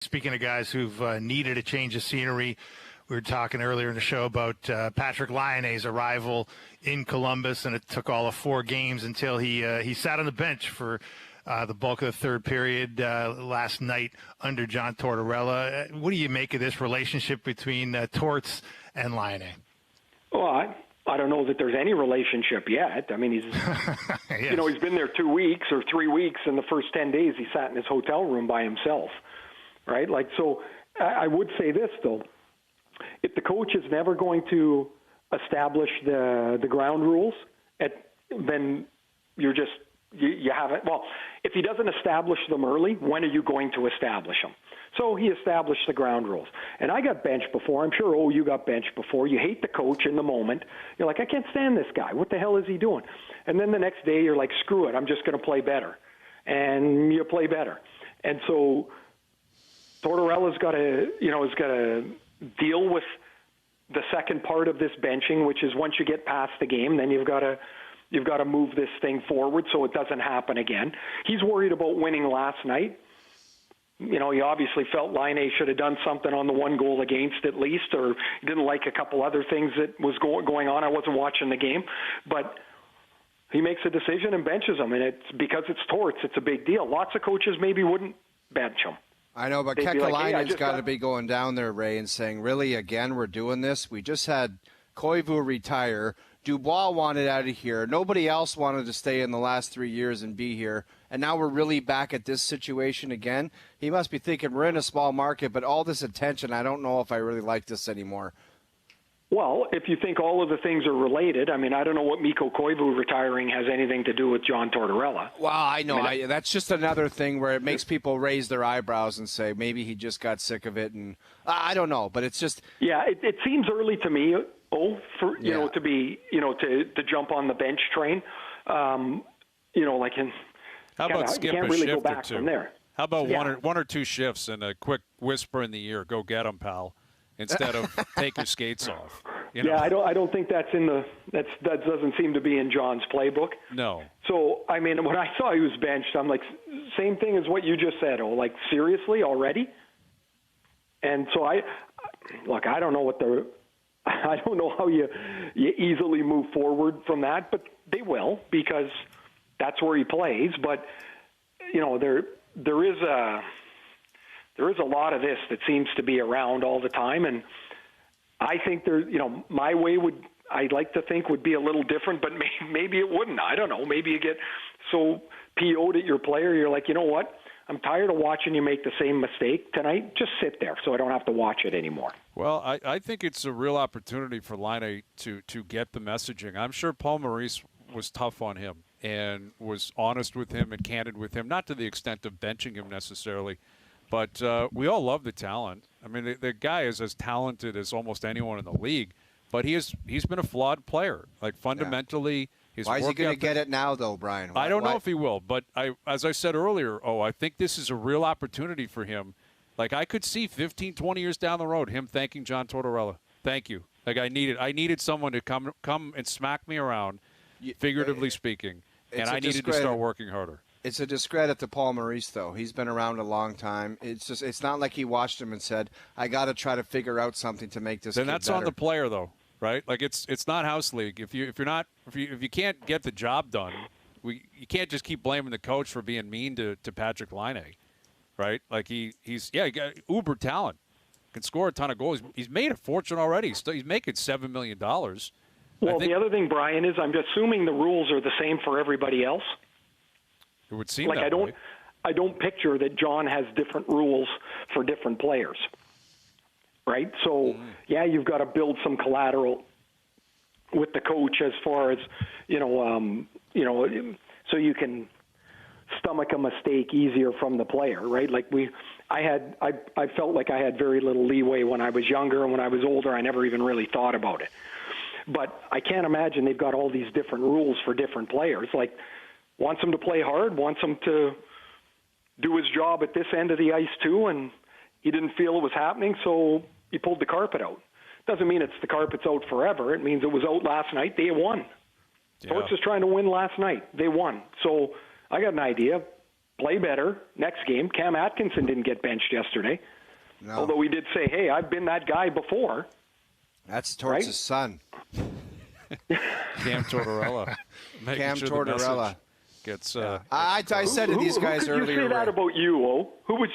Speaking of guys who've needed a change of scenery, we were talking earlier in the show about Patrik Laine's arrival in Columbus, and it took all of 4 games until he sat on the bench for the bulk of the third period last night under John Tortorella. What do you make of this relationship between Torts and Laine? Well, I don't know that there's any relationship yet. I mean, he's Yes. he's been there 2 weeks or 3 weeks, and the first 10 days he sat in his hotel room by himself. Right? So I would say this, though. If the coach is never going to establish the ground rules, then you haven't. Well, if he doesn't establish them early, when are you going to establish them? So he established the ground rules. And I got benched before. I'm sure, you got benched before. You hate the coach in the moment. You're like, I can't stand this guy. What the hell is he doing? And then the next day you're like, screw it. I'm just going to play better. And you play better. And so Tortorella's got to deal with the second part of this benching, which is once you get past the game, then you've got to move this thing forward so it doesn't happen again. He's worried about winning last night. He obviously felt Laine should have done something on the 1 goal against at least, or he didn't like a couple other things that was going on. I wasn't watching the game, but he makes a decision and benches him, and it's because it's Torts. It's a big deal. Lots of coaches maybe wouldn't bench him. I know, but Kekalainen's got to be going down there, Ray, and saying, really, again, we're doing this? We just had Koivu retire. Dubois wanted out of here. Nobody else wanted to stay in the last 3 years and be here. And now we're really back at this situation again. He must be thinking, we're in a small market, but all this attention, I don't know if I really like this anymore. Well, if you think all of the things are related, I mean, I don't know what Mikko Koivu retiring has anything to do with John Tortorella. Well, I know. That's just another thing where it makes people raise their eyebrows and say maybe he just got sick of it. And I don't know, but it's just. Yeah, it seems early to me, to jump on the bench train. How about skip can't a really shift go back or two? from there. How about one or two shifts and a quick whisper in the ear, go get him, pal, instead of take your skates off. Yeah, I don't think that's that doesn't seem to be in John's playbook. No. So, I mean, when I saw he was benched, I'm like, same thing as what you just said. Like, seriously, already? And so I don't know I don't know how you easily move forward from that, but they will, because that's where he plays. But, there is a lot of this that seems to be around all the time, and I think my way I'd like to think would be a little different, but maybe it wouldn't. I don't know. Maybe you get so PO'd at your player, you're like, you know what? I'm tired of watching you make the same mistake tonight. Just sit there so I don't have to watch it anymore. Well, I think it's a real opportunity for Laine to get the messaging. I'm sure Paul Maurice was tough on him and was honest with him and candid with him, not to the extent of benching him necessarily. But we all love the talent. I mean, the guy is as talented as almost anyone in the league, but he's been a flawed player. Like, fundamentally, his Why is he going to ethic, get it now, though, Brian? I don't know if he will, but as I said earlier, I think this is a real opportunity for him. Like, I could see 15, 20 years down the road him thanking John Tortorella. Thank you. Like, I needed someone to come and smack me around, figuratively speaking, and I needed to start working harder. It's a discredit to Paul Maurice, though. He's been around a long time. It's not like he watched him and said, I got to try to figure out something to make this kid Then that's better. on the player, though, right? Like, it's not house league. If you can't get the job done, you can't just keep blaming the coach for being mean to Patrik Laine, right? Like, he got uber talent, can score a ton of goals. He's made a fortune already. He's making $7 million. Well, the other thing, Brian, is I'm assuming the rules are the same for everybody else. It would seem like that way. I don't picture that John has different rules for different players, right? So, you've got to build some collateral with the coach as far as, so you can stomach a mistake easier from the player, right? Like I felt like I had very little leeway when I was younger, and when I was older, I never even really thought about it. But I can't imagine they've got all these different rules for different players. Like, wants him to play hard, wants him to do his job at this end of the ice too, and he didn't feel it was happening, so he pulled the carpet out. Doesn't mean the carpet's out forever. It means it was out last night. They won. Yeah. Torts is trying to win last night. They won. So I got an idea. play better next game. Cam Atkinson didn't get benched yesterday. No. Although we did say, hey, I've been that guy before. That's towards his son. Cam Tortorella. Cam Tortorella. Gets, I said to these guys who earlier. Who say that about you, O? Whoever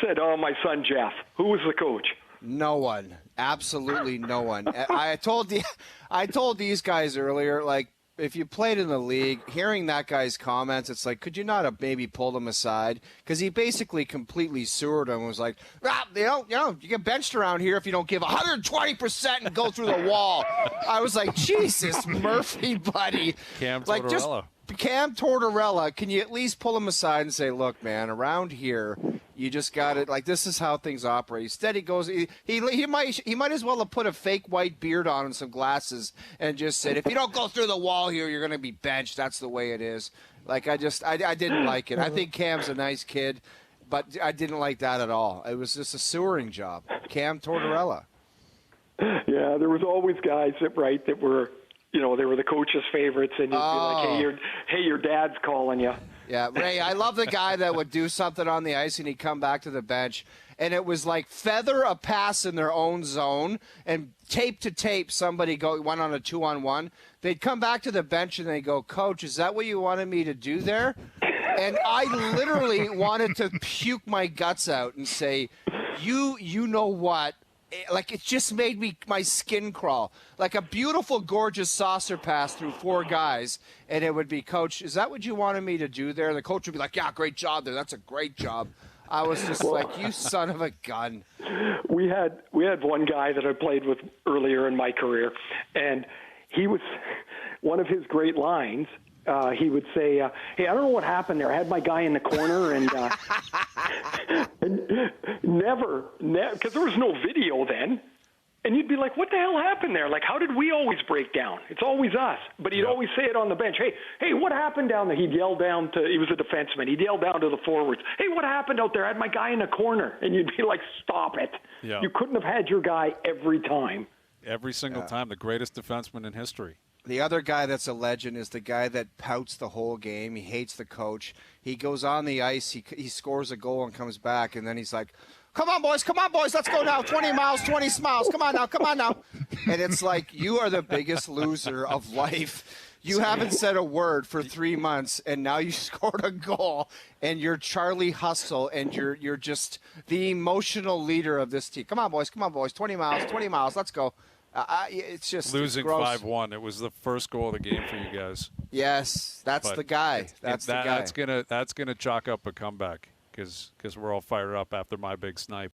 said, oh, my son Jeff? Who was the coach? No one. Absolutely no one. I told these guys earlier, like, if you played in the league, hearing that guy's comments, it's like, could you not have maybe pulled him aside? Because he basically completely sewered him and was like, you get benched around here if you don't give 120% and go through the wall. I was like, Jesus, Murphy, buddy. Cam Tortorella. Cam Tortorella, can you at least pull him aside and say, look, man, around here, you just got it. Like, this is how things operate. Instead, he goes. He might as well have put a fake white beard on and some glasses and just said, if you don't go through the wall here, you're going to be benched. That's the way it is. Like, I didn't like it. I think Cam's a nice kid, but I didn't like that at all. It was just a sewering job. Cam Tortorella. Yeah, there was always guys that were. They were the coach's favorites, and you'd be like, hey, your dad's calling you. Yeah, Ray, I love the guy that would do something on the ice and he'd come back to the bench, and it was like feather a pass in their own zone, and tape to tape somebody went on a 2-on-1. They'd come back to the bench and they go, Coach, is that what you wanted me to do there? And I literally wanted to puke my guts out and say, you know what? Like, it just made my skin crawl. Like a beautiful, gorgeous saucer pass through four guys, and it would be, Coach, is that what you wanted me to do there? The coach would be like, yeah, great job there. That's a great job. I was just like, you son of a gun. We had one guy that I played with earlier in my career, and he was one of his great lines. He would say, hey, I don't know what happened there. I had my guy in the corner, and never, because there was no video then. And you'd be like, what the hell happened there? Like, how did we always break down? It's always us. But he'd always say it on the bench. Hey, what happened down there? He'd yell down he was a defenseman. He'd yell down to the forwards. Hey, what happened out there? I had my guy in the corner. And you'd be like, stop it. Yeah. You couldn't have had your guy every time. Every single time. The greatest defenseman in history. The other guy that's a legend is the guy that pouts the whole game. He hates the coach. He goes on the ice. He scores a goal and comes back, and then he's like, come on, boys, let's go now. 20 miles, 20 smiles. Come on now. And it's like, you are the biggest loser of life. You haven't said a word for 3 months, and now you scored a goal, and you're Charlie Hustle, and you're just the emotional leader of this team. Come on, boys. 20 miles, let's go. It's just losing 5-1. It was the first goal of the game for you guys. Yes, that's the guy. That's the guy. That's gonna chalk up a comeback because we're all fired up after my big snipe.